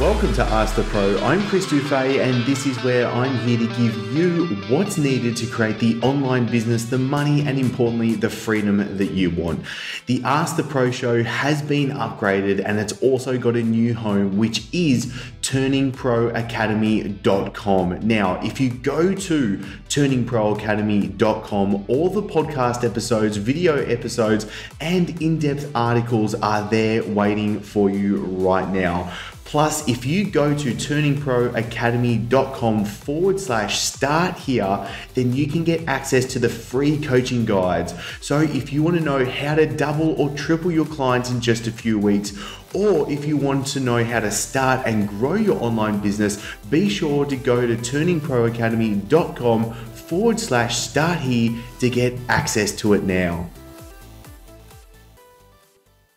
Welcome to Ask the Pro. I'm Chris Dufay, and this is where I'm here to give you what's needed to create the online business, the money, and importantly, the freedom that you want. The Ask the Pro show has been upgraded, and it's also got a new home, which is turningproacademy.com. Now, if you go to turningproacademy.com, all the podcast episodes, video episodes, and in-depth articles are there waiting for you right now. Plus, if you go to turningproacademy.com/start here, then you can get access to the free coaching guides. So if you want to know how to double or triple your clients in just a few weeks, or if you want to know how to start and grow your online business, be sure to go to turningproacademy.com/start here to get access to it now.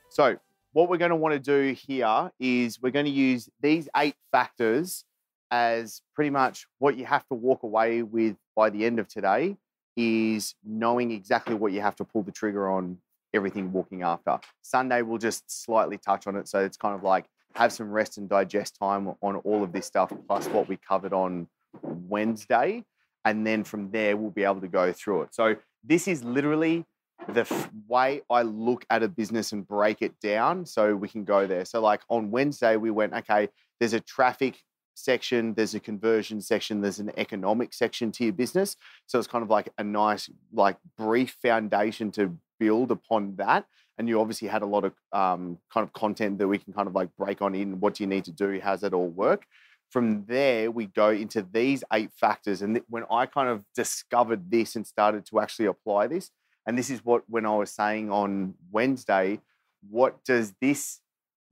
So, what we're going to want to do here is we're going to use these 8 factors as pretty much what you have to walk away with by the end of today is knowing exactly what you have to pull the trigger on everything walking after. Sunday, we'll just slightly touch on it. So it's kind of like have some rest and digest time on all of this stuff, plus what we covered on Wednesday. And then from there, we'll be able to go through it. So this is literally the way I look at a business and break it down so we can go there. So like on Wednesday, we went, okay, there's a traffic section, there's a conversion section, there's an economic section to your business. So it's kind of like a nice, like brief foundation to build upon that. And you obviously had a lot of kind of content that we can kind of like break on in. What do you need to do? How's it all work? From there, we go into these 8 factors. And when I kind of discovered this and started to actually apply this, and this is what, when I was saying on Wednesday, what does this,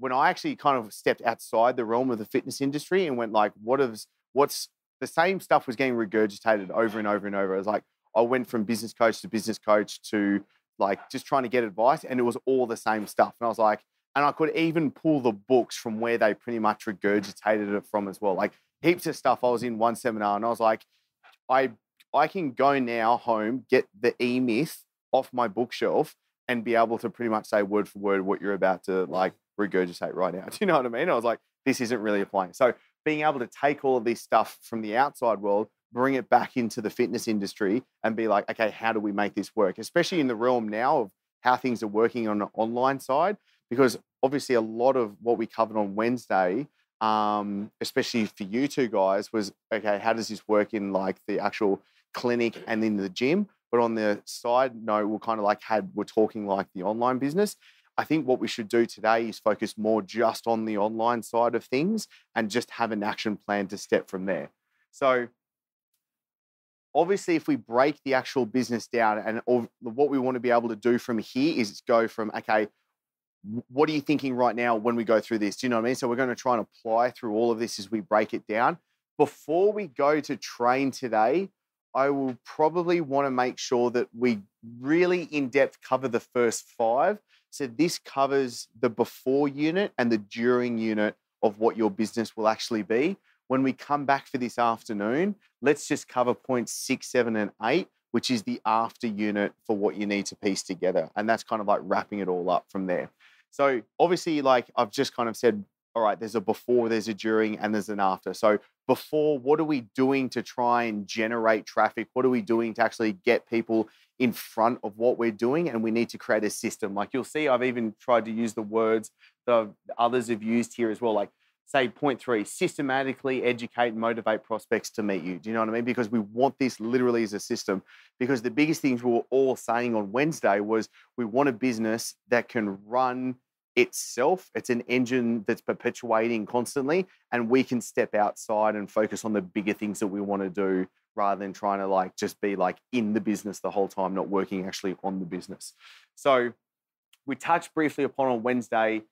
when I actually kind of stepped outside the realm of the fitness industry and went like, what's the same stuff was getting regurgitated over and over and over. It was like, I went from business coach to like just trying to get advice, and it was all the same stuff. And I was like, and I could even pull the books from where they pretty much regurgitated it from as well. Like heaps of stuff. I was in one seminar and I was like, I can go now home, get the E-Myth off my bookshelf and be able to pretty much say word for word what you're about to like regurgitate right now. Do you know what I mean? I was like, this isn't really applying. So being able to take all of this stuff from the outside world, bring it back into the fitness industry and be like, okay, how do we make this work? Especially in the realm now of how things are working on the online side, because obviously a lot of what we covered on Wednesday, especially for you two guys, was, okay, how does this work in like the actual clinic and in the gym? But on the side note, we're kind of like we're talking like the online business. I think what we should do today is focus more just on the online side of things and just have an action plan to step from there. So obviously, if we break the actual business down and what we want to be able to do from here is go from, okay, what are you thinking right now when we go through this? Do you know what I mean? So we're going to try and apply through all of this as we break it down. Before we go to train today, I will probably want to make sure that we really in-depth cover the first 5. So this covers the before unit and the during unit of what your business will actually be. When we come back for this afternoon, let's just cover points 6, 7, and 8, which is the after unit for what you need to piece together. And that's kind of like wrapping it all up from there. So obviously, like I've just kind of said, all right, there's a before, there's a during, and there's an after. So before, what are we doing to try and generate traffic? What are we doing to actually get people in front of what we're doing? And we need to create a system. Like you'll see, I've even tried to use the words that others have used here as well. Like say point 3, systematically educate and motivate prospects to meet you. Do you know what I mean? Because we want this literally as a system. Because the biggest things we were all saying on Wednesday was we want a business that can run itself. It's an engine that's perpetuating constantly, and we can step outside and focus on the bigger things that we want to do rather than trying to like just be like in the business the whole time, not working actually on the business. So we touched briefly upon on Wednesday,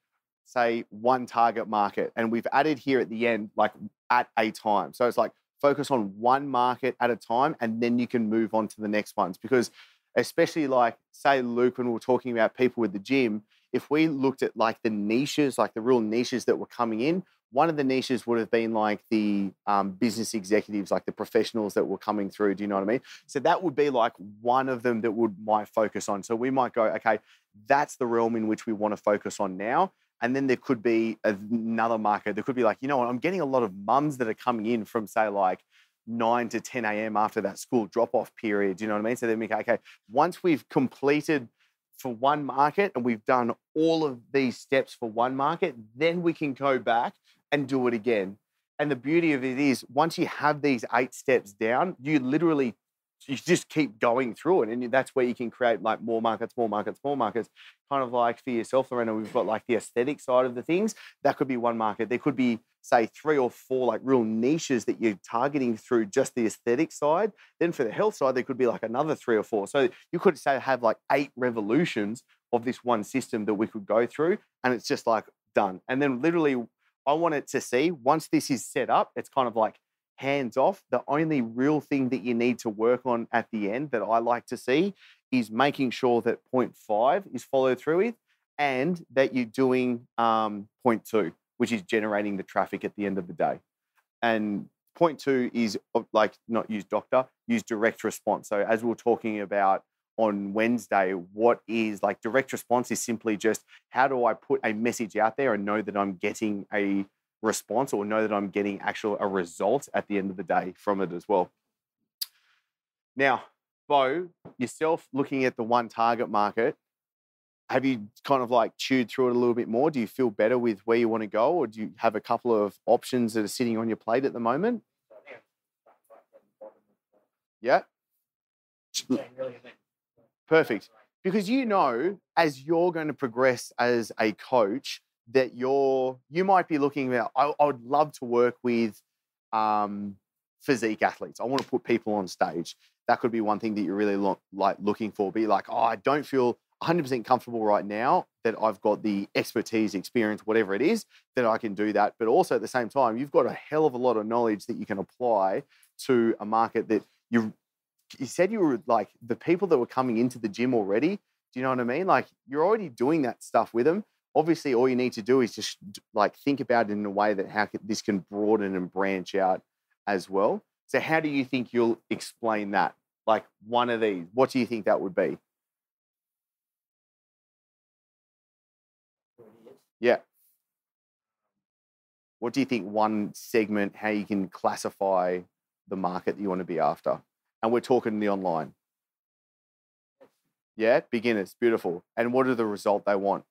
say one target market, and we've added here at the end, like at a time. So it's like focus on one market at a time, and then you can move on to the next ones. Because especially like say Luke, when we were talking about people with the gym, if we looked at like the niches, like the real niches that were coming in, one of the niches would have been like the business executives, like the professionals that were coming through. Do you know what I mean? So that would be like one of them that might focus on. So we might go, okay, that's the realm in which we want to focus on now. And then there could be another market. There could be like, you know what, I'm getting a lot of mums that are coming in from, say, like 9 to 10 a.m. after that school drop-off period. Do you know what I mean? So then we go, okay, once we've completed for one market and we've done all of these steps for one market, then we can go back and do it again. And the beauty of it is, once you have these 8 steps down, you just keep going through it. And that's where you can create like more markets. Kind of like for yourself, Lorena, we've got like the aesthetic side of the things. That could be one market. There could be, say, 3 or 4 like real niches that you're targeting through just the aesthetic side. Then for the health side, there could be like another 3 or 4. So you could say have like 8 revolutions of this one system that we could go through, and it's just like done. And then literally, I want it to see, once this is set up, it's kind of like hands off. The only real thing that you need to work on at the end that I like to see is making sure that point 5 is followed through with, and that you're doing point 2, which is generating the traffic at the end of the day. And point 2 is like not use doctor, use direct response. So as we were talking about on Wednesday, what is like direct response is simply just, how do I put a message out there and know that I'm getting a response, or know that I'm getting a result at the end of the day from it as well. Now, Bo, yourself looking at the one target market, have you kind of like chewed through it a little bit more? Do you feel better with where you want to go, or do you have a couple of options that are sitting on your plate at the moment? Yeah. Perfect. Because you know, as you're going to progress as a coach, that you might be looking at, I would love to work with physique athletes. I want to put people on stage. That could be one thing that you're really looking for. Be like, oh, I don't feel 100% comfortable right now that I've got the expertise, experience, whatever it is, that I can do that. But also at the same time, you've got a hell of a lot of knowledge that you can apply to a market that you said you were like the people that were coming into the gym already. Do you know what I mean? Like, you're already doing that stuff with them. Obviously, all you need to do is just like think about it in a way that how this can broaden and branch out as well. So how do you think you'll explain that? Like one of these, what do you think that would be? Yeah. What do you think one segment, how you can classify the market that you want to be after? And we're talking the online. Yeah, beginners, beautiful. And what are the result they want?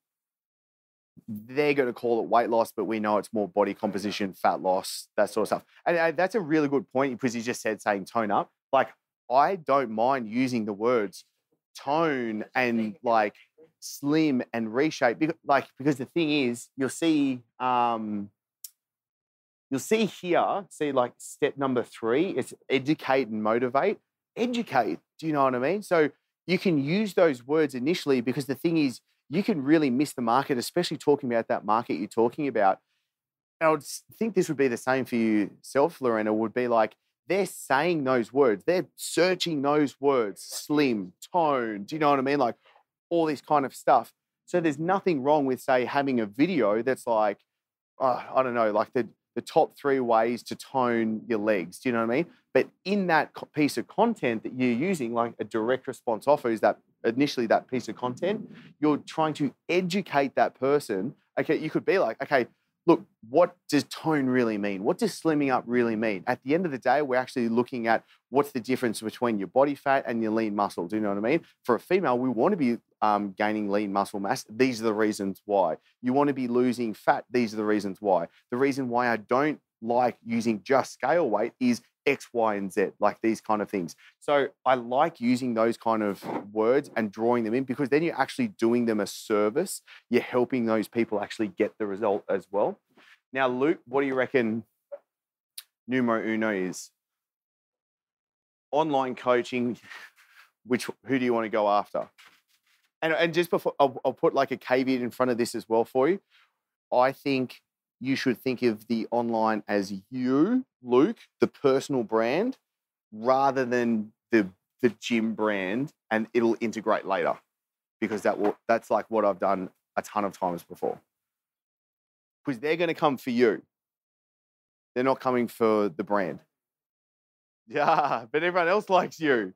They're going to call it weight loss, but we know it's more body composition, fat loss, that sort of stuff. And that's a really good point, because you just said saying tone up. Like, I don't mind using the words tone and like slim and reshape, because the thing is, you'll see here, like step number 3, it's educate and motivate. Educate, do you know what I mean? So you can use those words initially, because the thing is, you can really miss the market, especially talking about that market you're talking about. And I would think this would be the same for yourself, Lorena, would be like, they're saying those words. They're searching those words, slim, tone, do you know what I mean? Like all this kind of stuff. So there's nothing wrong with, say, having a video that's like, I don't know, like the top 3 ways to tone your legs. Do you know what I mean? But in that piece of content that you're using, like a direct response offer is that initially that piece of content, you're trying to educate that person. Okay, you could be like, okay, look, what does tone really mean? What does slimming up really mean? At the end of the day, we're actually looking at what's the difference between your body fat and your lean muscle. Do you know what I mean? For a female, we want to be gaining lean muscle mass. These are the reasons why. You want to be losing fat. These are the reasons why. The reason why I don't like using just scale weight is X, Y, and Z, like these kind of things. So I like using those kind of words and drawing them in, because then you're actually doing them a service. You're helping those people actually get the result as well. Now, Luke, what do you reckon numero uno is? Online coaching, who do you want to go after? And just before, I'll put like a caveat in front of this as well for you. I think you should think of the online as you, Luke, the personal brand, rather than the gym brand, and it'll integrate later, because that's like what I've done a ton of times before. Because they're going to come for you. They're not coming for the brand. Yeah, but everyone else likes you.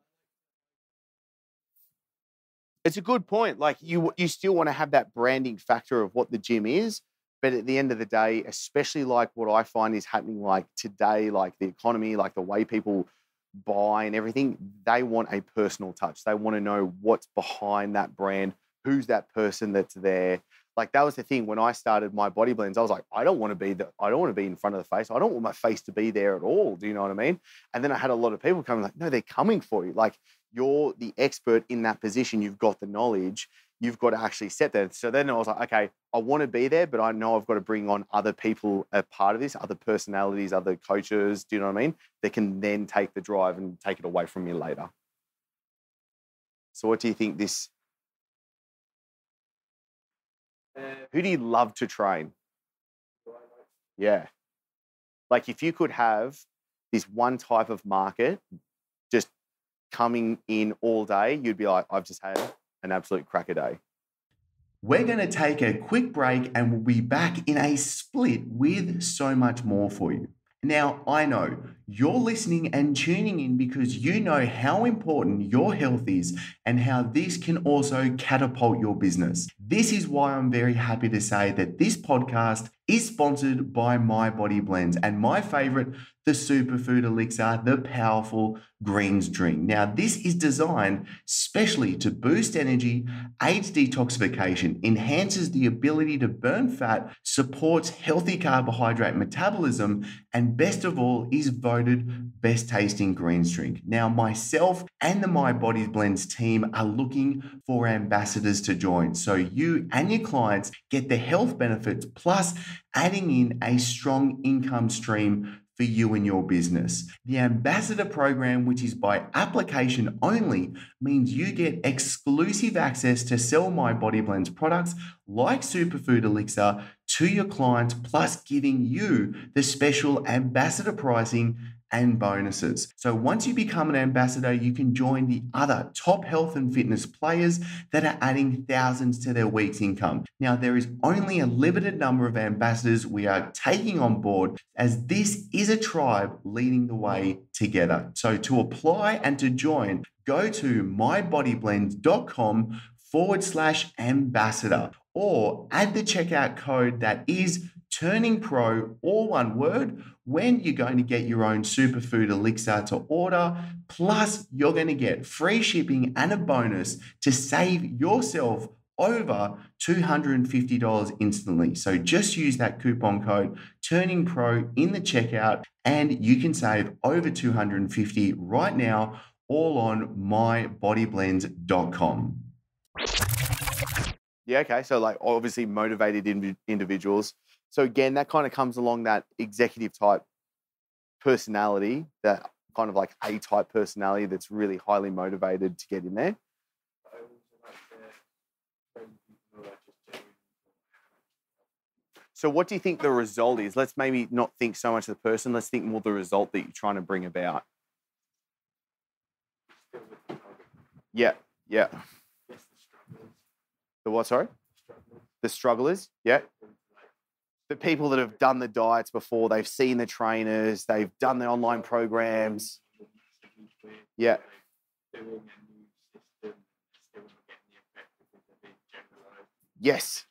It's a good point. Like you still want to have that branding factor of what the gym is, But at the end of the day, especially like what I find is happening like today, like the economy, like the way people buy and everything, they want a personal touch. They want to know what's behind that brand, who's that person that's there. Like that was the thing when I started my body blends. I was like, I don't want to be in front of the face. I don't want my face to be there at all. Do you know what I mean? And then I had a lot of people coming like, no, they're coming for you. Like you're the expert in that position. You've got the knowledge. You've got to actually set that. So then I was like, okay, I want to be there, but I know I've got to bring on other people as part of this, other personalities, other coaches. Do you know what I mean? They can then take the drive and take it away from me later. So what do you think this? Who do you love to train? Yeah. Like if you could have this one type of market just coming in all day, you'd be like, I've just had an absolute cracker day. We're going to take a quick break and we'll be back in a split with so much more for you. Now, I know you're listening and tuning in because you know how important your health is and how this can also catapult your business. This is why I'm very happy to say that this podcast is sponsored by My Body Blends and my favorite, the Superfood Elixir, the powerful greens drink. Now, this is designed specially to boost energy, aids detoxification, enhances the ability to burn fat, supports healthy carbohydrate metabolism, and best of all, is voted best tasting greens drink. Now, myself and the My Body Blends team are looking for ambassadors to join. So you and your clients get the health benefits plus adding in a strong income stream for you and your business. The ambassador program, which is by application only, means you get exclusive access to sell My Body Blends products like Superfood Elixir to your clients, plus giving you the special ambassador pricing and bonuses. So once you become an ambassador, you can join the other top health and fitness players that are adding thousands to their week's income. Now, there is only a limited number of ambassadors we are taking on board, as this is a tribe leading the way together. So to apply and to join, go to mybodyblends.com/ambassador or add the checkout code that is Turning Pro, all one word, when you're going to get your own Superfood Elixir to order. Plus, you're going to get free shipping and a bonus to save yourself over $250 instantly. So just use that coupon code Turning Pro in the checkout and you can save over $250 right now, all on mybodyblends.com. Yeah, okay. So like obviously motivated individuals. So again, that kind of comes along that executive type personality, that kind of like A-type personality that's really highly motivated to get in there. So what do you think the result is? Let's maybe not think so much of the person. Let's think more the result that you're trying to bring about. Yeah, yeah. The what, sorry? The strugglers, yeah. The people that have done the diets before, they've seen the trainers, they've done the online programs. Yeah. Yes.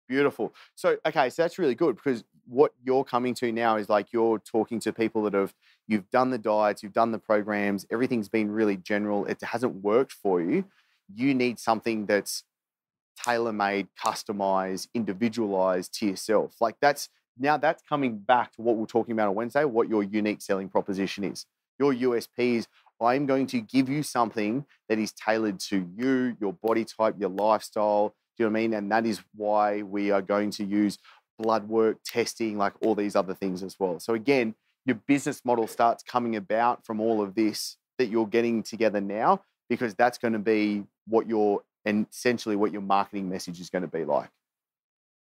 Beautiful. So, okay, so that's really good because what you're coming to now is like you're talking to people that you've done the diets, you've done the programs, everything's been really general. It hasn't worked for you. You need something that's tailor-made, customized, individualized to yourself. Like that's coming back to what we're talking about on Wednesday, what your unique selling proposition is. Your USP is I'm going to give you something that is tailored to you, your body type, your lifestyle. Do you know what I mean? And that is why we are going to use blood work, testing, like all these other things as well. So again, your business model starts coming about from all of this that you're getting together now, because that's going to be and essentially what your marketing message is going to be like.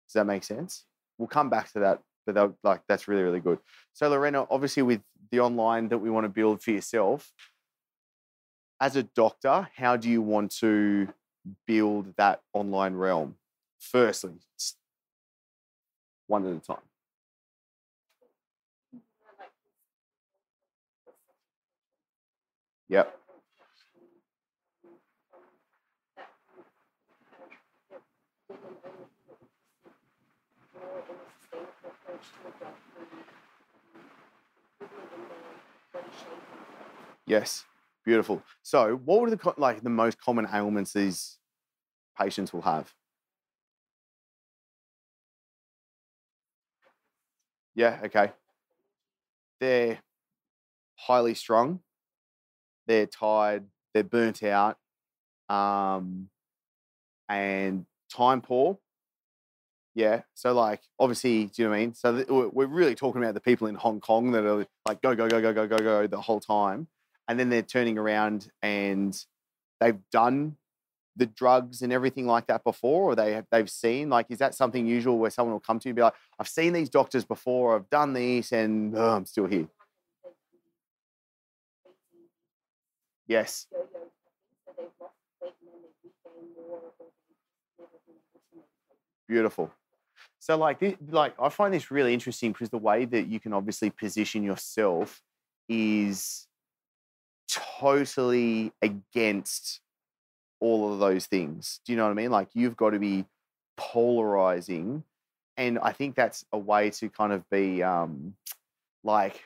Does that make sense? We'll come back to that, but that's really, really good. So Lorena, obviously with the online that we want to build for yourself, as a doctor, how do you want to build that online realm? Firstly, one at a time. Yep. Yes, beautiful. So, what were the most common ailments these patients will have? Yeah, okay. They're highly strung, they're tired, they're burnt out, um, and time poor. Yeah. So, like, obviously, do you know what I mean? So, we're really talking about the people in Hong Kong that are like go, go, go, go, go, go, go the whole time. And then they're turning around and they've done the drugs and everything like that before, or they've seen, like, is that something usual where someone will come to you and be like, I've seen these doctors before, I've done this, and I'm still here? Yes. Beautiful. So, like, like, I find this really interesting because the way that you can obviously position yourself is totally against all of those things. Do you know what I mean? Like, you've got to be polarizing. And I think that's a way to kind of be like,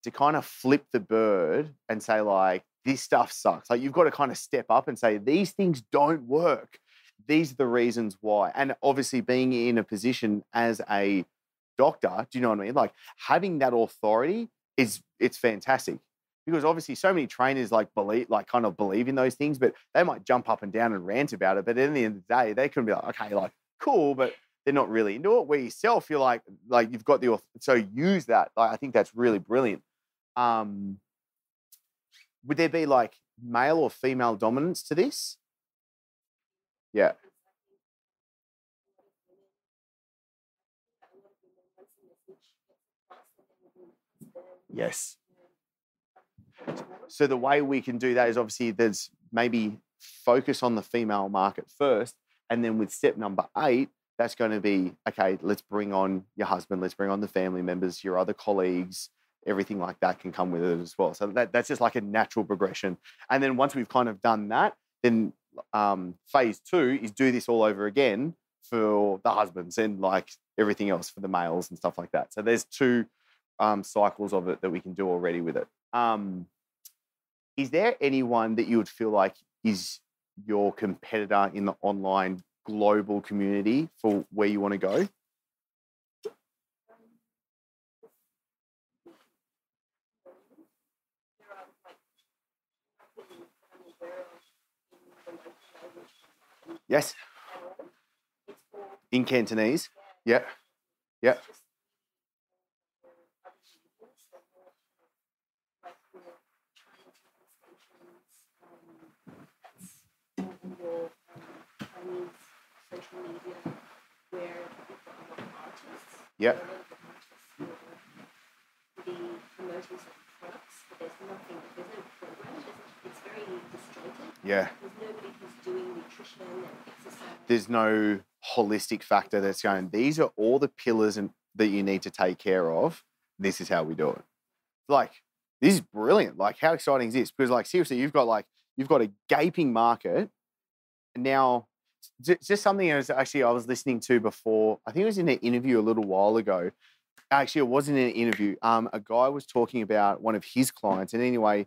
to kind of flip the bird and say, like, this stuff sucks. Like, you've got to kind of step up and say, these things don't work. These are the reasons why. And obviously, being in a position as a doctor, do you know what I mean? Like, having that authority it's fantastic. Because obviously so many trainers kind of believe in those things, but they might jump up and down and rant about it. But at the end of the day, they can be like, okay, like, cool, but they're not really into it. Where yourself, you're like you've got so use that. Like, I think that's really brilliant. Um, would there be like male or female dominance to this? Yeah. Yes. So the way we can do that is obviously there's maybe focus on the female market first, and then with step number 8, that's going to be, okay, let's bring on your husband, let's bring on the family members, your other colleagues, everything like that can come with it as well. So that's just like a natural progression. And then once we've kind of done that, then phase 2 is do this all over again for the husbands and like everything else for the males and stuff like that. So there's 2 cycles of it that we can do already with it. Is there anyone that you would feel like is your competitor in the online global community for where you want to go? Yes. In Cantonese. Yeah. Yeah. Yeah. Yeah. There's no holistic factor that's going, these are all the pillars that you need to take care of. This is how we do it. Like, this is brilliant. Like, how exciting is this? Because, like, seriously, you've got a gaping market. And now, just something I was listening to before. I think it was in an interview a little while ago. Actually, it wasn't in an interview. A guy was talking about one of his clients. And anyway,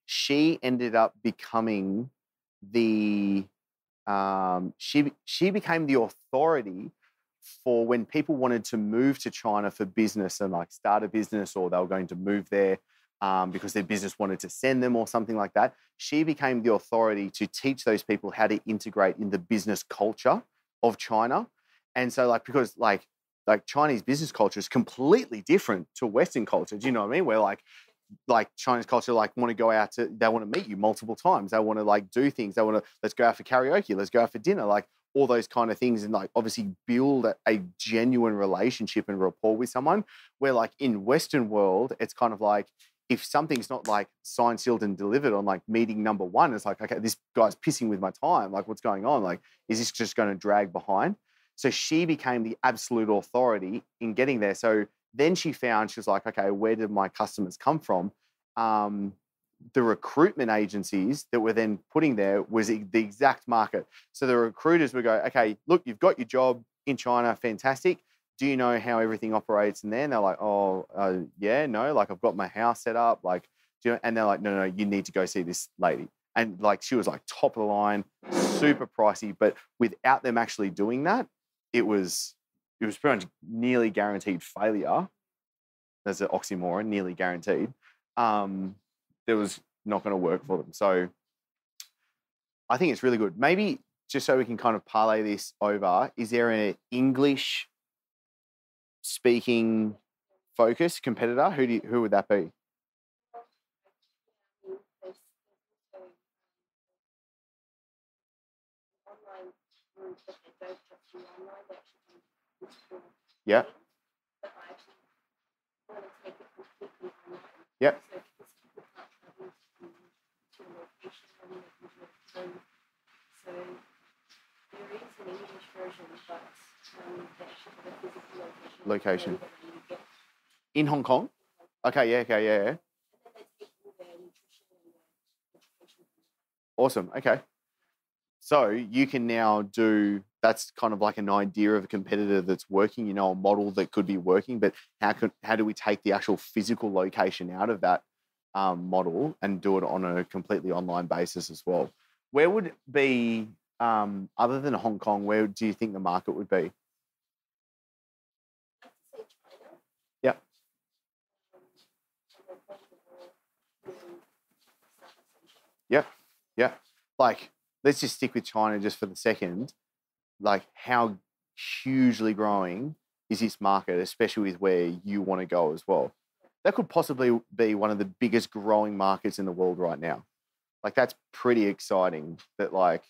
she ended up becoming she became the authority for when people wanted to move to China for business and like start a business, or they were going to move there because their business wanted to send them or something like that. She became the authority to teach those people how to integrate in the business culture of China. And so, like, because like Chinese business culture is completely different to Western culture. Do you know what I mean? Where like Chinese culture, like, want to go out they want to meet you multiple times. They want to like do things. They want to, let's go out for karaoke. Let's go out for dinner. Like all those kind of things. And like, obviously build a genuine relationship and rapport with someone, where like in Western world, it's kind of like, if something's not like signed, sealed and delivered on like meeting number 1, it's like, okay, this guy's pissing with my time. Like, what's going on? Like, is this just going to drag behind? So she became the absolute authority in getting there. So then she was like, okay, where did my customers come from? The recruitment agencies that were then putting there was the exact market. So the recruiters would go, okay, look, you've got your job in China, fantastic. Do you know how everything operates in there? And they're like, oh, yeah, no, like I've got my house set up. Like, do you know? And they're like, no, you need to go see this lady. And like, she was like top of the line, super pricey, but without them actually doing that, it was pretty much nearly guaranteed failure. There's an oxymoron, nearly guaranteed. That was not going to work for them. So I think it's really good. Maybe just so we can kind of parlay this over, is there an English speaking focus competitor? Who would that be? Yeah. Yep. So there is an English version, but they actually have a physical location. In Hong Kong? Okay, yeah. And then they take all their nutrition and their education. Awesome. Okay. So you can now do, that's kind of like an idea of a competitor that's working, you know, a model that could be working, but how do we take the actual physical location out of that model and do it on a completely online basis as well? Where would it be, other than Hong Kong, where do you think the market would be? I'd say China. Yeah. Yeah. Like, let's just stick with China just for the second. Like, how hugely growing is this market, especially with where you want to go as well? That could possibly be one of the biggest growing markets in the world right now. Like, that's pretty exciting that, like,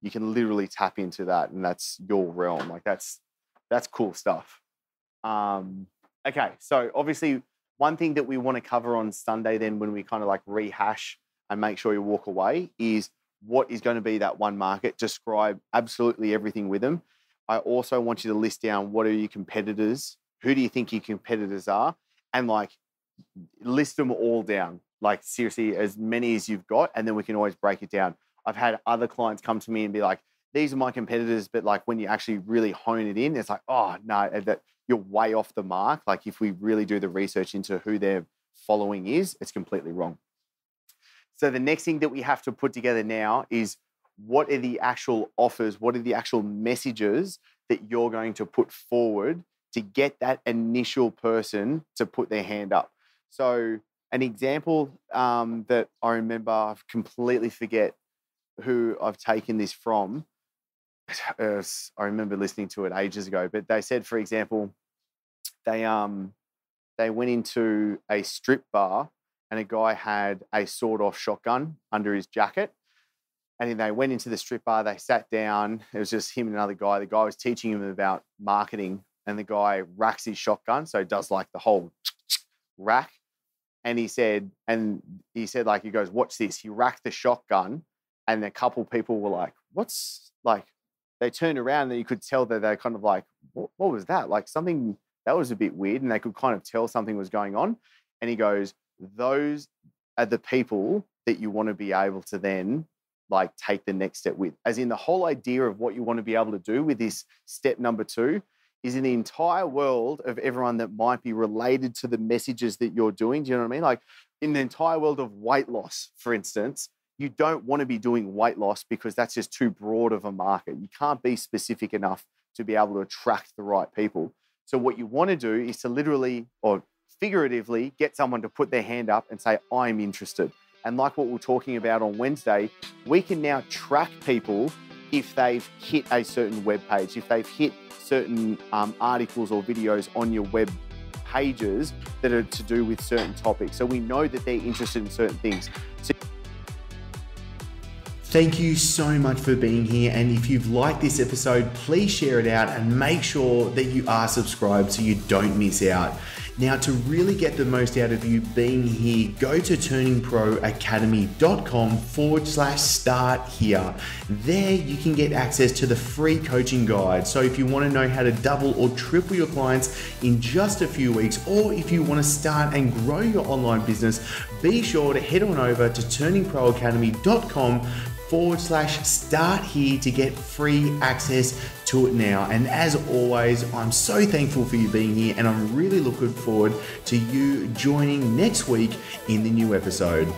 you can literally tap into that and that's your realm. Like, that's cool stuff. Okay, so obviously one thing that we want to cover on Sunday then when we kind of like rehash and make sure you walk away is what is going to be that one market. Describe absolutely everything with them. I also want you to list down what are your competitors, who do you think your competitors are, and like list them all down. Like seriously, as many as you've got, and then we can always break it down. I've had other clients come to me and be like, these are my competitors, but like when you actually really hone it in, it's like, oh no, that you're way off the mark. Like if we really do the research into who their following is, it's completely wrong. So the next thing that we have to put together now is what are the actual offers, what are the actual messages that you're going to put forward to get that initial person to put their hand up. So an example that I remember, I completely forget who I've taken this from. I remember listening to it ages ago, but they said, for example, they went into a strip bar and a guy had a sawed-off shotgun under his jacket. And then they went into the strip bar, they sat down. It was just him and another guy. The guy was teaching him about marketing, and the guy racks his shotgun, so he does like the whole rack. And he said, like, he goes, watch this. He racked the shotgun, and a couple people were like, what's, like, they turned around and you could tell that they're kind of like, what was that? Like something that was a bit weird, and they could kind of tell something was going on. And he goes, those are the people that you want to be able to then like take the next step with. As in, the whole idea of what you want to be able to do with this step number 2 is in the entire world of everyone that might be related to the messages that you're doing. Do you know what I mean? Like in the entire world of weight loss, for instance, you don't want to be doing weight loss because that's just too broad of a market. You can't be specific enough to be able to attract the right people. So what you want to do is to literally or figuratively get someone to put their hand up and say, I'm interested. And like what we're talking about on Wednesday, we can now track people if they've hit a certain web page, if they've hit certain articles or videos on your web pages that are to do with certain topics. So we know that they're interested in certain things. Thank you so much for being here. And if you've liked this episode, please share it out and make sure that you are subscribed so you don't miss out. Now, to really get the most out of you being here, go to turningproacademy.com/start here. There you can get access to the free coaching guide. So if you want to know how to double or triple your clients in just a few weeks, or if you want to start and grow your online business, be sure to head on over to turningproacademy.com start here to get free access to it now. And as always, I'm so thankful for you being here, and I'm really looking forward to you joining next week in the new episode.